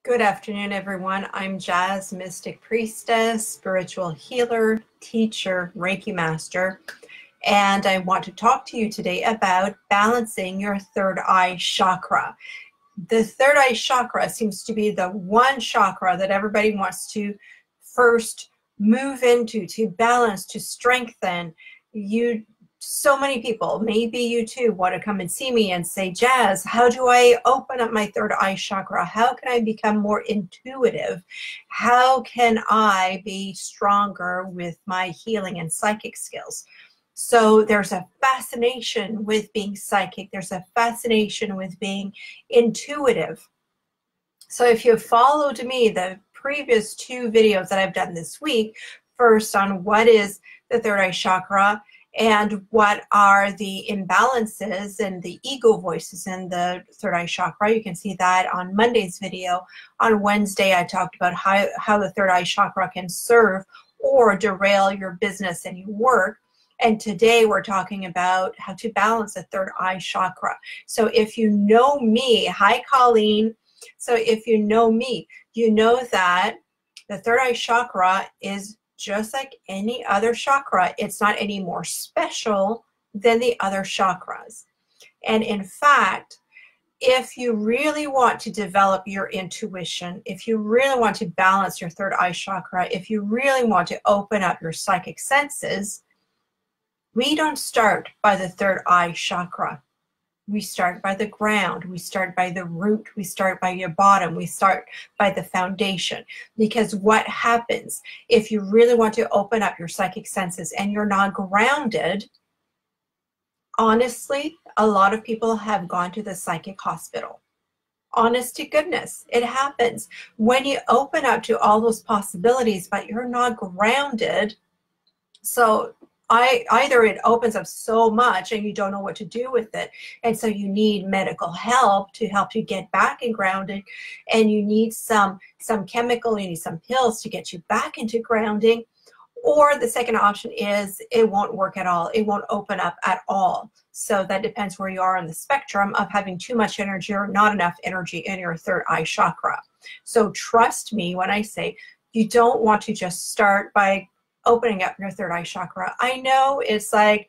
Good afternoon, everyone. I'm Jazz, Mystic Priestess, Spiritual Healer, Teacher, Reiki Master, and I want to talk to you today about balancing your third eye chakra. The third eye chakra seems to be the one chakra that everybody wants to first move into, to balance, to strengthen. So many people, maybe you too, want to come and see me and say, Jazz, how do I open up my third eye chakra? How can I become more intuitive? How can I be stronger with my healing and psychic skills? So there's a fascination with being psychic. There's a fascination with being intuitive. So if you followed me, the previous two videos that I've done this week, first on what is the third eye chakra, and what are the imbalances and the ego voices in the third eye chakra. You can see that on Monday's video. On Wednesday, I talked about how the third eye chakra can serve or derail your business and your work. And today we're talking about how to balance the third eye chakra. So if you know me, hi Colleen. So if you know me, you know that the third eye chakra is just like any other chakra. It's not any more special than the other chakras. And in fact, if you really want to develop your intuition, if you really want to balance your third eye chakra, if you really want to open up your psychic senses, we don't start by the third eye chakra. We start by the ground, we start by the root, we start by your bottom, we start by the foundation. Because what happens if you really want to open up your psychic senses and you're not grounded? Honestly, a lot of people have gone to the psychic hospital. Honest to goodness, it happens. When you open up to all those possibilities, but you're not grounded, so either it opens up so much and you don't know what to do with it, and so you need medical help to help you get back and grounded, and you need some chemical, you need some pills to get you back into grounding. Or the second option is it won't work at all. It won't open up at all. So that depends where you are on the spectrum of having too much energy or not enough energy in your third eye chakra. So trust me when I say you don't want to just start by opening up your third eye chakra. I know it's like,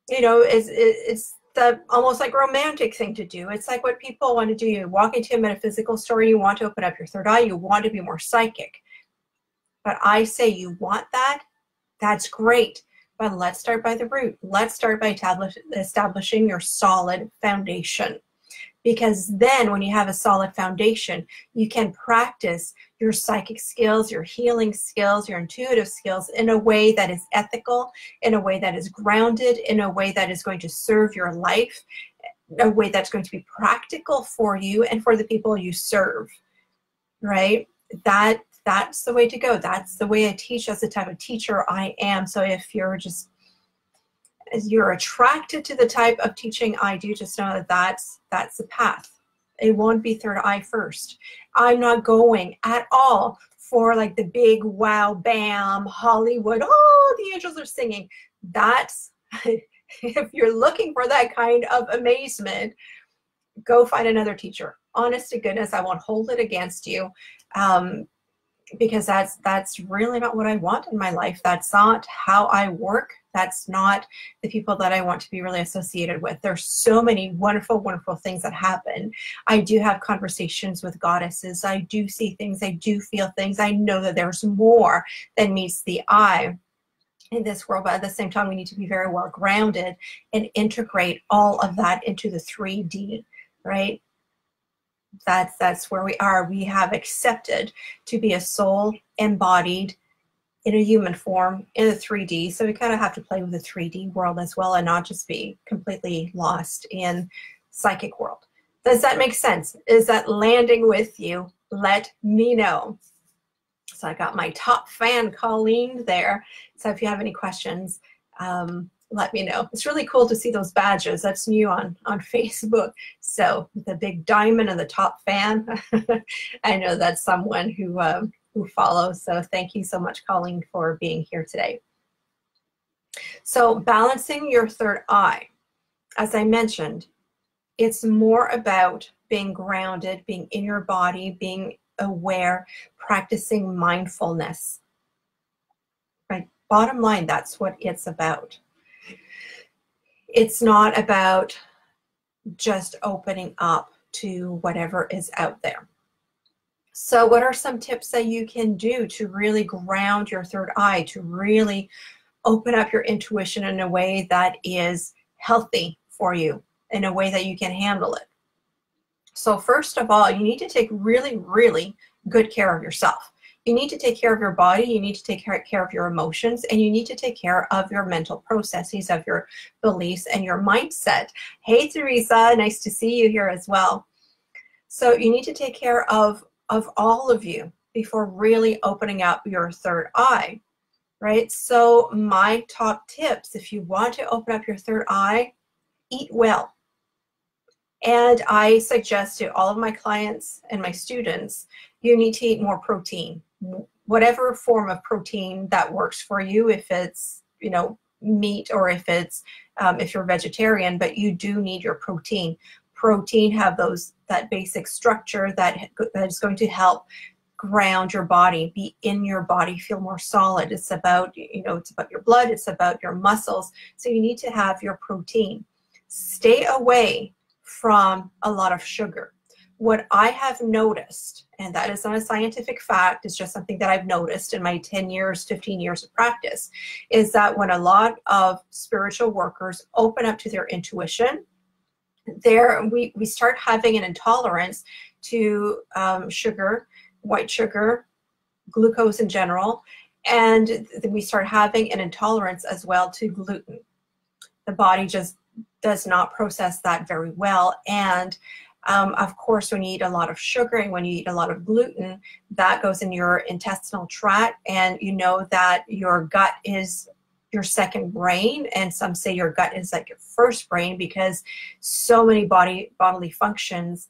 you know, it's the almost like romantic thing to do. It's like what people want to do. You walk into a metaphysical store, you want to open up your third eye, you want to be more psychic. But I say you want that, that's great. But let's start by the root. Let's start by establishing your solid foundation. Because then when you have a solid foundation, you can practice your psychic skills, your healing skills, your intuitive skills in a way that is ethical, in a way that is grounded, in a way that is going to serve your life, a way that's going to be practical for you and for the people you serve, right? That's the way to go. That's the way I teach. That's the type of teacher I am. So if you're attracted to the type of teaching I do, just know that that's the path. It won't be third eye first. I'm not going at all for like the big wow, bam, Hollywood, oh, the angels are singing. That's, if you're looking for that kind of amazement, go find another teacher. Honest to goodness, I won't hold it against you. Because that's really not what I want in my life. That's not how I work. That's not the people that I want to be really associated with. There's so many wonderful, wonderful things that happen. I do have conversations with goddesses. I do see things. I do feel things. I know that there's more than meets the eye in this world, but at the same time, we need to be very well grounded and integrate all of that into the 3D, right? That's where we are. We have accepted to be a soul embodied in a human form in the 3D. So we kind of have to play with the 3D world as well and not just be completely lost in psychic world. Does that make sense? Is that landing with you? Let me know. So I got my top fan, Colleen, there. So if you have any questions, let me know. It's really cool to see those badges. That's new on Facebook. So the big diamond and the top fan. I know that's someone who follows. So thank you so much, Colleen, for being here today. So balancing your third eye, as I mentioned, it's more about being grounded, being in your body, being aware, practicing mindfulness. Right? Bottom line, that's what it's about. It's not about just opening up to whatever is out there. So what are some tips that you can do to really ground your third eye, to really open up your intuition in a way that is healthy for you, in a way that you can handle it? So first of all, you need to take really, really good care of yourself. You need to take care of your body, you need to take care of your emotions, and you need to take care of your mental processes, of your beliefs and your mindset. Hey, Teresa, nice to see you here as well. So you need to take care of all of you before really opening up your third eye, right? So my top tips, if you want to open up your third eye, eat well. And I suggest to all of my clients and my students, you need to eat more protein, whatever form of protein that works for you, if it's, you know, meat, or if it's, if you're vegetarian, but you do need your protein. Protein have that basic structure that is going to help ground your body, be in your body, feel more solid. It's about, you know, it's about your blood, it's about your muscles. So you need to have your protein. Stay away from a lot of sugar. What I have noticed, and that is not a scientific fact, it's just something that I've noticed in my 10 years, 15 years of practice, is that when a lot of spiritual workers open up to their intuition, we start having an intolerance to sugar, white sugar, glucose in general, and we start having an intolerance as well to gluten. The body just does not process that very well. And of course, when you eat a lot of sugar and when you eat a lot of gluten, that goes in your intestinal tract, and you know that your gut is your second brain, and some say your gut is like your first brain, because so many bodily functions,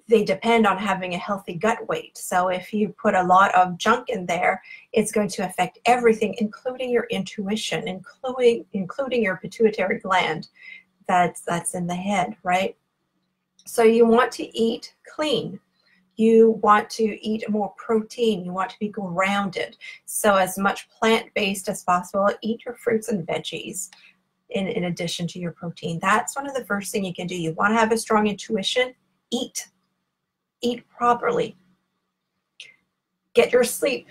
they depend on having a healthy gut weight. So if you put a lot of junk in there, it's going to affect everything, including your intuition, including your pituitary gland that's in the head, right? So you want to eat clean. You want to eat more protein. You want to be grounded. So as much plant-based as possible. Eat your fruits and veggies in addition to your protein. That's one of the first things you can do. You want to have a strong intuition? Eat. Eat properly. Get your sleep,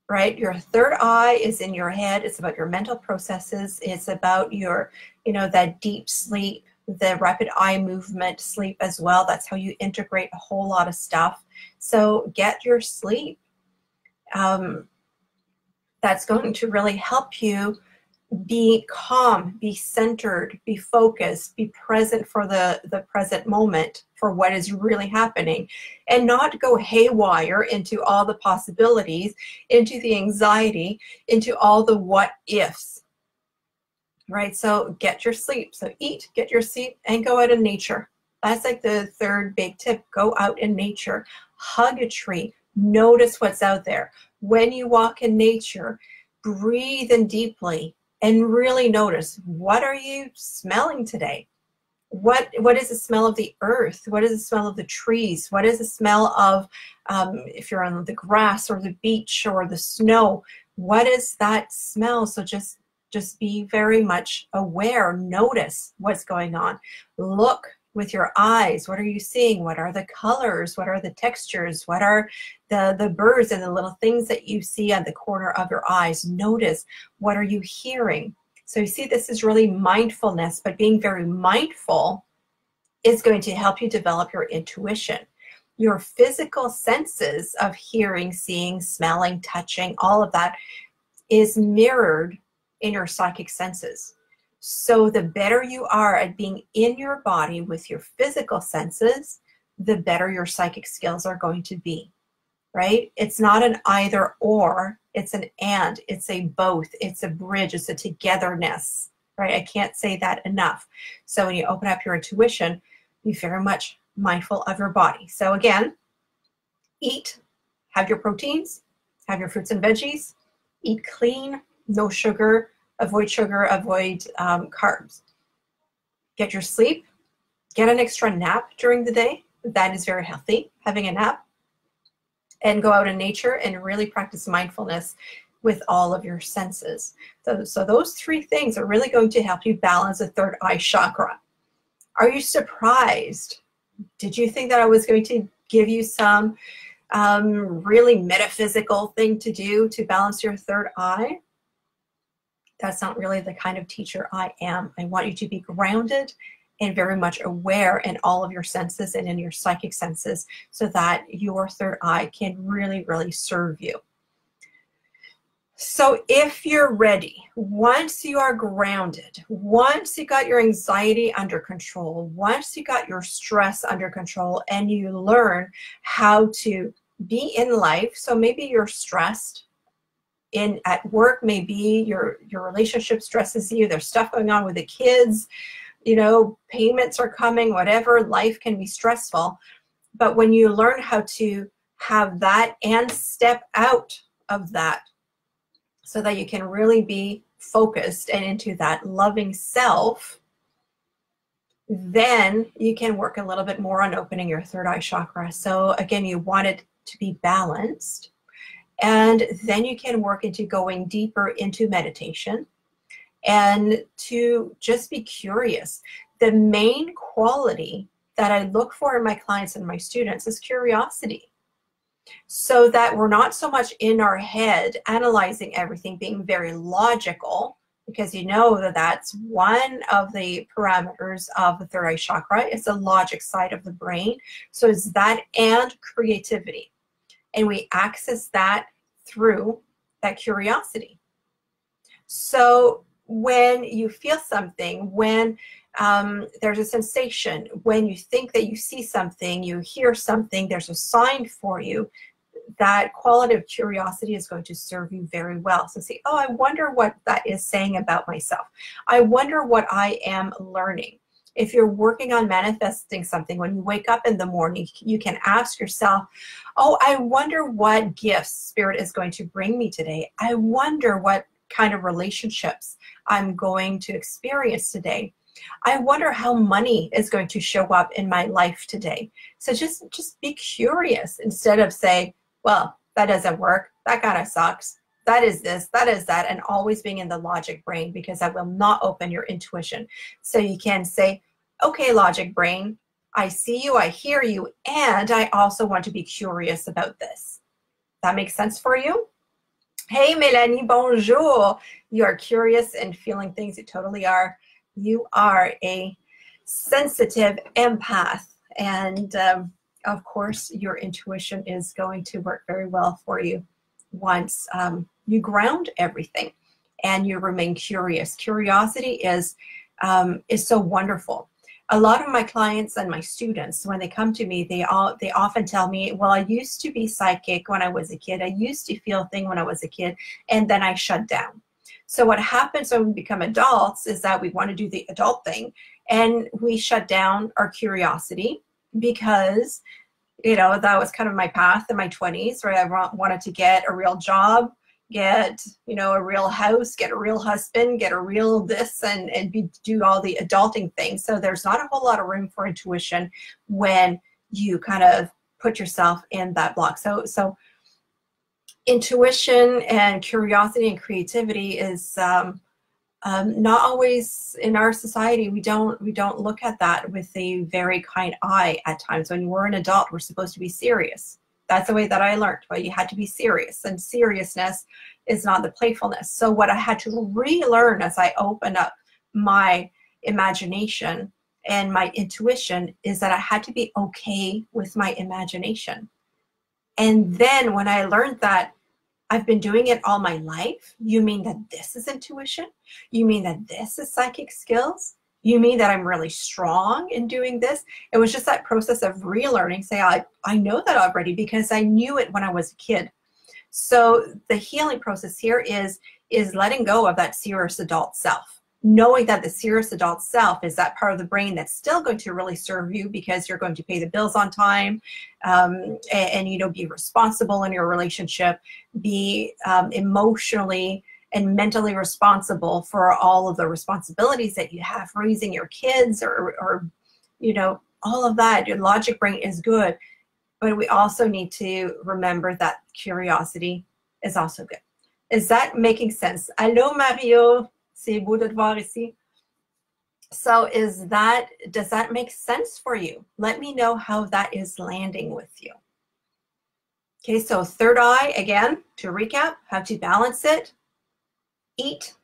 right? Your third eye is in your head. It's about your mental processes. It's about your, you know, that deep sleep, the rapid eye movement sleep as well. That's how you integrate a whole lot of stuff. So get your sleep. That's going to really help you be calm, be centered, be focused, be present for the present moment, for what is really happening, and not go haywire into all the possibilities, into the anxiety, into all the what ifs, right? So get your sleep. So eat, get your sleep, and go out in nature. That's like the third big tip. Go out in nature. Hug a tree. Notice what's out there. When you walk in nature, breathe in deeply and really notice, what are you smelling today? What is the smell of the earth? What is the smell of the trees? What is the smell of, if you're on the grass or the beach or the snow, what is that smell? So just be very much aware. Notice what's going on. Look with your eyes. What are you seeing? What are the colors? What are the textures? What are the birds and the little things that you see at the corner of your eyes? Notice, what are you hearing? So you see, this is really mindfulness, but being very mindful is going to help you develop your intuition. Your physical senses of hearing, seeing, smelling, touching, all of that is mirrored in your psychic senses. So the better you are at being in your body with your physical senses, the better your psychic skills are going to be, right? It's not an either or, it's an and, it's a both, it's a bridge, it's a togetherness, right? I can't say that enough. So when you open up your intuition, be very much mindful of your body. So again, eat, have your proteins, have your fruits and veggies, eat clean, no sugar, avoid carbs. Get your sleep, get an extra nap during the day. That is very healthy, having a nap, and go out in nature and really practice mindfulness with all of your senses. So those three things are really going to help you balance the third eye chakra. Are you surprised? Did you think that I was going to give you some really metaphysical thing to do to balance your third eye? That's not really the kind of teacher I am. I want you to be grounded and very much aware in all of your senses and in your psychic senses so that your third eye can really, really serve you. So if you're ready, once you are grounded, once you got your anxiety under control, once you got your stress under control, and you learn how to be in life, so maybe you're stressed at work, maybe your relationship stresses you, there's stuff going on with the kids, you know, payments are coming, whatever, life can be stressful. But when you learn how to have that and step out of that so that you can really be focused and into that loving self, then you can work a little bit more on opening your third eye chakra. So again, you want it to be balanced, and then you can work into going deeper into meditation and to just be curious. The main quality that I look for in my clients and my students is curiosity, so that we're not so much in our head analyzing everything, being very logical, because you know that that's one of the parameters of the third eye chakra. It's the logic side of the brain. So it's that and creativity. And we access that through that curiosity. So when you feel something, when there's a sensation, when you think that you see something, you hear something, there's a sign for you, that quality of curiosity is going to serve you very well. So say, oh, I wonder what that is saying about myself. I wonder what I am learning. If you're working on manifesting something, when you wake up in the morning, you can ask yourself, oh, I wonder what gifts Spirit is going to bring me today. I wonder what kind of relationships I'm going to experience today. I wonder how money is going to show up in my life today. So just be curious instead of say, well, that doesn't work. That kind of sucks. That is this, that is that, and always being in the logic brain, because that will not open your intuition. So you can say, okay, logic brain, I see you, I hear you, and I also want to be curious about this. That makes sense for you? Hey, Mélanie, bonjour. You are curious and feeling things. You totally are. You are a sensitive empath. And of course, your intuition is going to work very well for you once you ground everything and you remain curious. Curiosity is so wonderful. A lot of my clients and my students, when they come to me, they often tell me, well, I used to be psychic when I was a kid. I used to feel things when I was a kid, and then I shut down. So what happens when we become adults is that we want to do the adult thing, and we shut down our curiosity because, you know, that was kind of my path in my 20s, where I wanted to get a real job, get, you know, a real house, get a real husband, get a real this, and do all the adulting things. So there's not a whole lot of room for intuition when you kind of put yourself in that block. So intuition and curiosity and creativity is not always in our society. We don't look at that with a very kind eye at times. When we're an adult, we're supposed to be serious. That's the way that I learned. Well, you had to be serious, and seriousness is not the playfulness. So what I had to relearn as I opened up my imagination and my intuition is that I had to be okay with my imagination. And then when I learned that I've been doing it all my life, you mean that this is intuition? You mean that this is psychic skills? You mean that I'm really strong in doing this? It was just that process of relearning. Say, I know that already because I knew it when I was a kid. So the healing process here is letting go of that serious adult self, knowing that the serious adult self is that part of the brain that's still going to really serve you because you're going to pay the bills on time, and you know, be responsible in your relationship, be emotionally and mentally responsible for all of the responsibilities that you have, raising your kids, or you know, all of that. Your logic brain is good, but we also need to remember that curiosity is also good. Is that making sense? Allô, Mario? C'est beau de te voir ici. So does that make sense for you? Let me know how that is landing with you. Okay, so third eye, again, to recap, how to balance it. Eat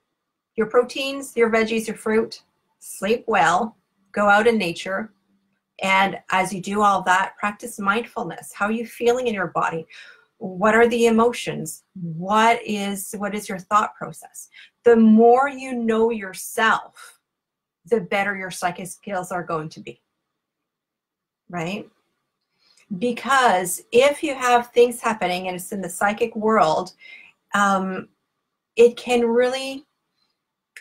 your proteins, your veggies, your fruit, sleep well, go out in nature. And as you do all that, practice mindfulness. How are you feeling in your body? What are the emotions? What is your thought process? The more you know yourself, the better your psychic skills are going to be, right? Because if you have things happening and it's in the psychic world, it can really,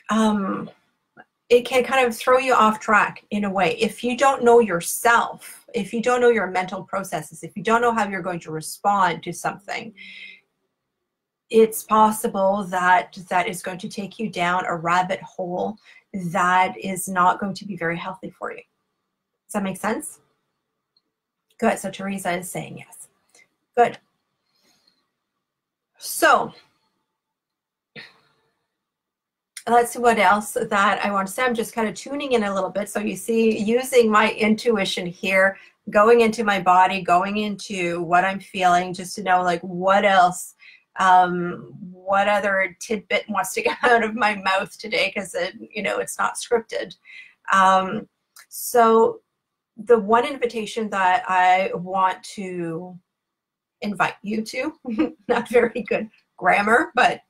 it can kind of throw you off track in a way. If you don't know yourself, if you don't know your mental processes, if you don't know how you're going to respond to something, it's possible that that is going to take you down a rabbit hole that is not going to be very healthy for you. Does that make sense? Good. So Teresa is saying yes. Good. So let's see what else that I want to say. I'm just kind of tuning in a little bit. So you see, using my intuition here, going into my body, going into what I'm feeling, just to know like what else, what other tidbit wants to get out of my mouth today, because it's not scripted. So the one invitation that I want to invite you to, not very good grammar, but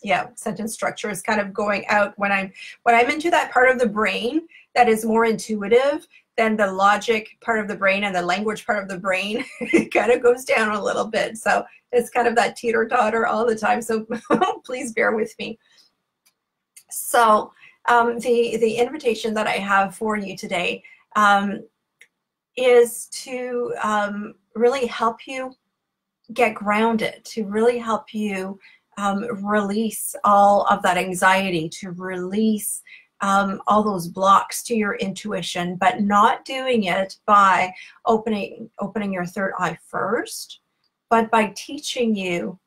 yeah, sentence structure is kind of going out when I'm into that part of the brain that is more intuitive, then the logic part of the brain and the language part of the brain it kind of goes down a little bit. So it's kind of that teeter-totter all the time. So please bear with me. So the invitation that I have for you today is to really help you get grounded, to really help you release all of that anxiety, to release all those blocks to your intuition, but not doing it by opening your third eye first, but by teaching you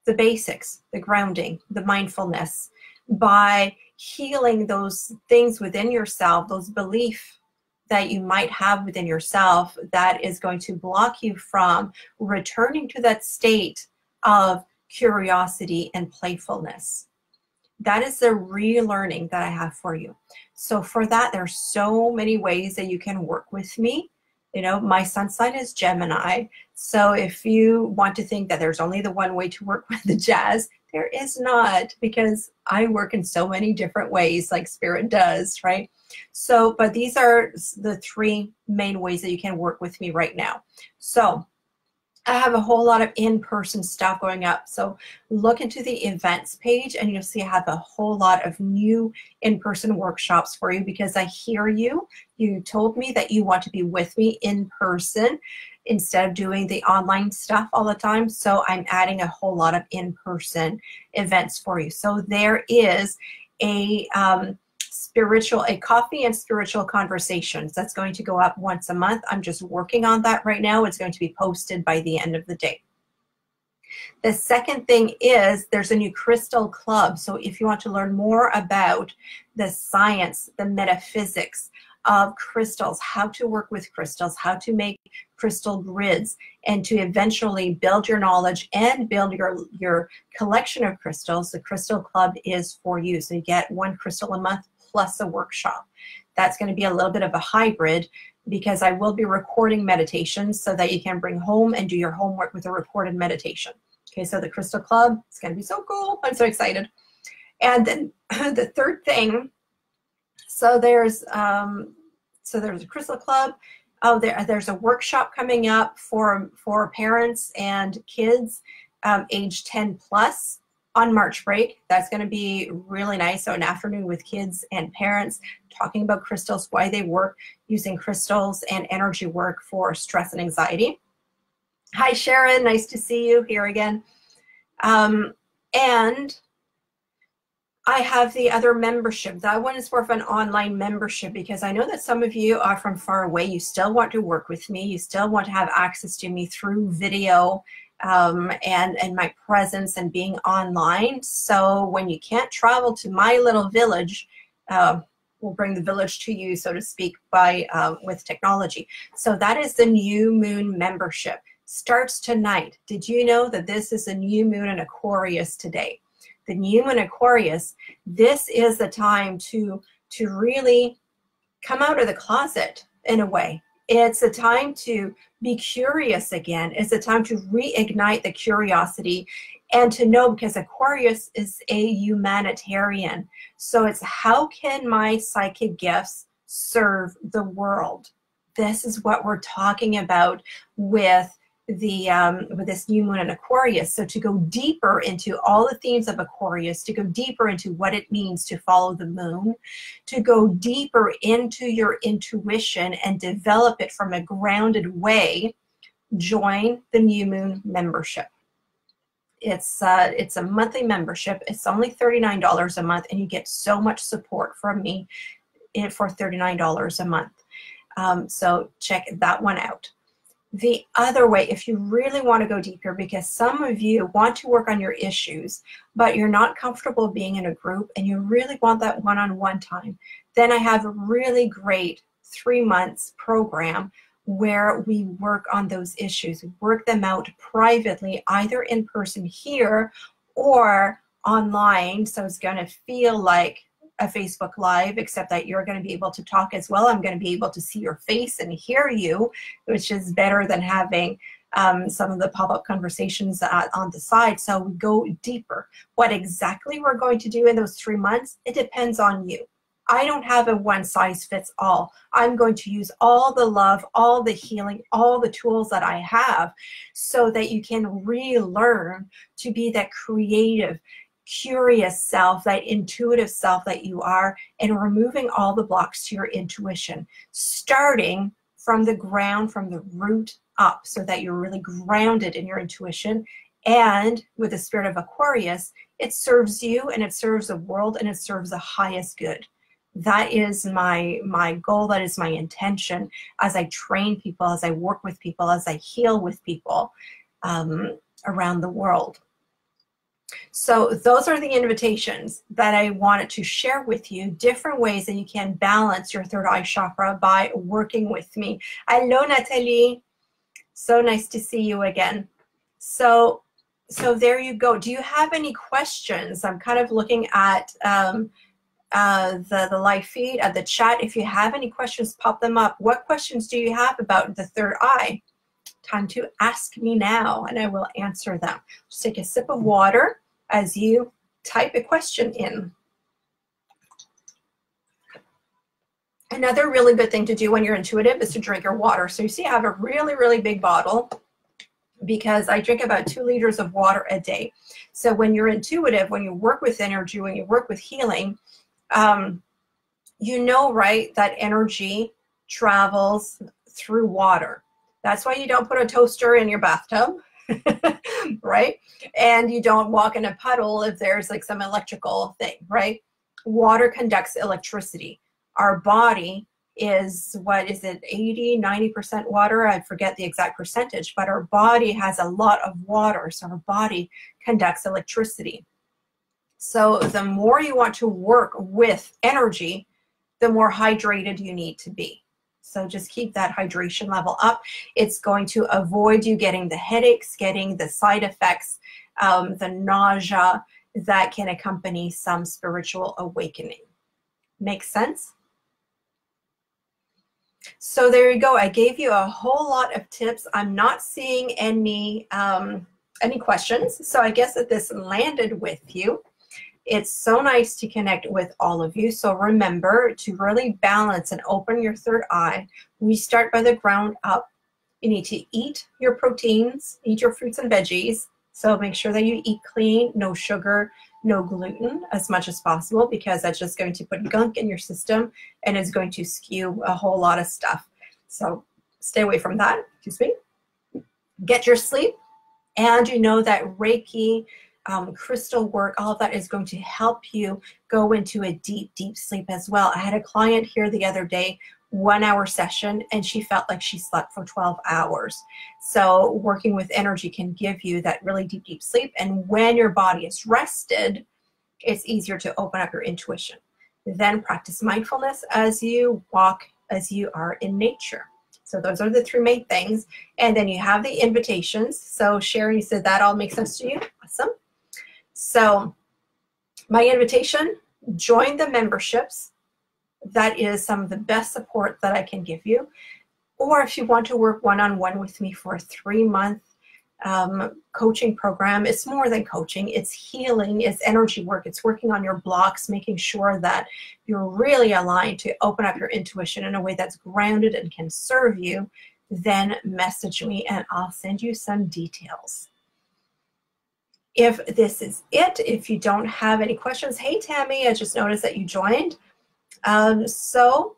the basics, the grounding, the mindfulness, by healing those things within yourself, those beliefs that you might have within yourself that is going to block you from returning to that state of curiosity and playfulness. That is the relearning that I have for you. So for that, there's so many ways that you can work with me. My sun sign is Gemini. So if you want to think that there's only the one way to work with the Jazz, there is not, because I work in so many different ways like Spirit does, right? So, but these are the three main ways that you can work with me right now. So I have a whole lot of in-person stuff going up. So look into the events page and you'll see I have a whole lot of new in-person workshops for you, because I hear you. You told me that you want to be with me in person instead of doing the online stuff all the time. So I'm adding a whole lot of in-person events for you. So there is a coffee and spiritual conversations that's going to go up once a month. I'm just working on that right now. It's going to be posted by the end of the day. The second thing is there's a new crystal club. So if you want to learn more about the science, the metaphysics of crystals, how to work with crystals, how to make crystal grids, and to eventually build your knowledge and build your collection of crystals, the crystal club is for you. So you get one crystal a month plus a workshop. That's going to be a little bit of a hybrid, because I will be recording meditations so that you can bring home and do your homework with a recorded meditation. Okay, so the Crystal Club, it's going to be so cool. I'm so excited. And then the third thing, so there's a Crystal Club. Oh, there's a workshop coming up for parents and kids age 10 plus. On March break. That's going to be really nice. So an afternoon with kids and parents talking about crystals, why they work, using crystals and energy work for stress and anxiety. Hi, Sharon. Nice to see you here again. And I have the other membership. That one is more of an online membership because I know that some of you are from far away. You still want to work with me. You still want to have access to me through video and my presence and being online. So when you can't travel to my little village, we'll bring the village to you, so to speak, by with technology. So that is the new moon membership. Starts tonight. Did you know that this is a new moon in Aquarius today? The new moon Aquarius, this is the time to really come out of the closet in a way. It's a time to be curious again. It's a time to reignite the curiosity and to know, because Aquarius is a humanitarian. So it's how can my psychic gifts serve the world? This is what we're talking about with this new moon in Aquarius. So to go deeper into all the themes of Aquarius, to go deeper into what it means to follow the moon, to go deeper into your intuition and develop it from a grounded way, join the new moon membership. It's a monthly membership. It's only $39 a month, and you get so much support from me for $39 a month. So check that one out. The other way, if you really want to go deeper, because some of you want to work on your issues, but you're not comfortable being in a group and you really want that one-on-one time, then I have a really great 3 months program where we work on those issues. We work them out privately, either in person here or online. So it's going to feel like a Facebook Live, except that you're going to be able to talk as well. I'm going to be able to see your face and hear you, which is better than having some of the pop-up conversations on the side. So we go deeper. What exactly we're going to do in those 3 months, it depends on you. I don't have a one-size-fits-all. I'm going to use all the love, all the healing, all the tools that I have so that you can relearn to be that creative, curious self, that intuitive self that you are, and removing all the blocks to your intuition, starting from the ground, from the root up, so that you're really grounded in your intuition. And with the spirit of Aquarius, it serves you and it serves the world and it serves the highest good. That is my goal. That is my intention as I train people, as I work with people, as I heal with people around the world. So those are the invitations that I wanted to share with you, different ways that you can balance your third eye chakra by working with me. Hello, Natalie. So nice to see you again. So there you go. Do you have any questions? I'm kind of looking at the live feed, at the chat. If you have any questions, pop them up. What questions do you have about the third eye? Time to ask me now, and I will answer them. Just take a sip of water as you type a question in. Another really good thing to do when you're intuitive is to drink your water. So you see I have a really, really big bottle because I drink about 2 liters of water a day. So when you're intuitive, when you work with energy, when you work with healing, you know, right, that energy travels through water. That's why you don't put a toaster in your bathtub, right? And you don't walk in a puddle if there's like some electrical thing, right? Water conducts electricity. Our body is, what is it, 80, 90% water? I forget the exact percentage, but our body has a lot of water. So our body conducts electricity. So the more you want to work with energy, the more hydrated you need to be. So just keep that hydration level up. It's going to avoid you getting the headaches, getting the side effects, the nausea that can accompany some spiritual awakening. Makes sense? So there you go. I gave you a whole lot of tips. I'm not seeing any questions. So I guess that this landed with you. It's so nice to connect with all of you. So remember to really balance and open your third eye. We start by the ground up. You need to eat your proteins, eat your fruits and veggies. So make sure that you eat clean, no sugar, no gluten as much as possible, because that's just going to put gunk in your system and is going to skew a whole lot of stuff. So stay away from that. Excuse me. Get your sleep. And you know that Reiki, crystal work, all of that is going to help you go into a deep, deep sleep as well. I had a client here the other day, 1 hour session, and she felt like she slept for 12 hours. So working with energy can give you that really deep, deep sleep. And when your body is rested, it's easier to open up your intuition. Then practice mindfulness as you walk, as you are in nature. So those are the three main things. And then you have the invitations. So Sherry, you said that all makes sense to you. Awesome. So my invitation, join the memberships. That is some of the best support that I can give you. Or if you want to work one-on-one with me for a 3-month coaching program, it's more than coaching. It's healing, it's energy work, it's working on your blocks, making sure that you're really aligned to open up your intuition in a way that's grounded and can serve you. Then message me and I'll send you some details. If this is it, if you don't have any questions, hey Tammy, I just noticed that you joined. So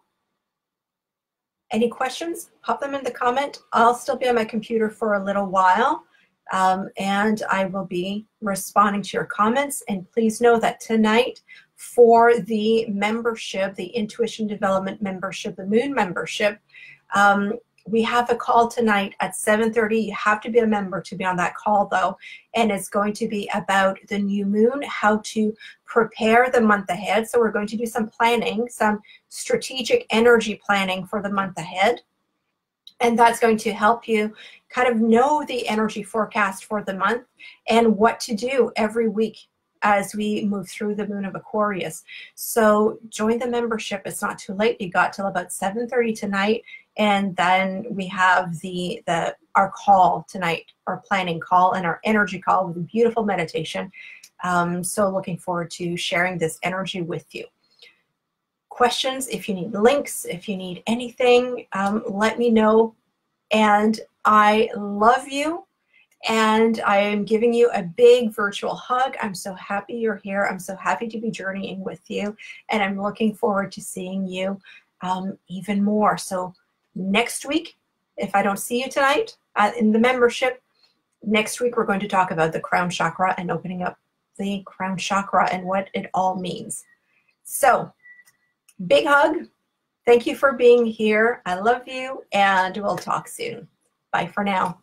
any questions, pop them in the comment. I'll still be on my computer for a little while, and I will be responding to your comments. And please know that tonight for the membership, the Intuition Development membership, the Moon membership, we have a call tonight at 7:30. You have to be a member to be on that call though. And it's going to be about the new moon, how to prepare the month ahead. So we're going to do some planning, some strategic energy planning for the month ahead. And that's going to help you kind of know the energy forecast for the month and what to do every week as we move through the moon of Aquarius. So join the membership. It's not too late. You got till about 7:30 tonight. And then we have our call tonight, our planning call and our energy call with a beautiful meditation. So looking forward to sharing this energy with you. Questions, if you need links, if you need anything, let me know. And I love you. And I am giving you a big virtual hug. I'm so happy you're here. I'm so happy to be journeying with you. And I'm looking forward to seeing you even more. So next week, if I don't see you tonight in the membership, next week we're going to talk about the crown chakra and opening up the crown chakra and what it all means. So big hug. Thank you for being here. I love you, and we'll talk soon. Bye for now.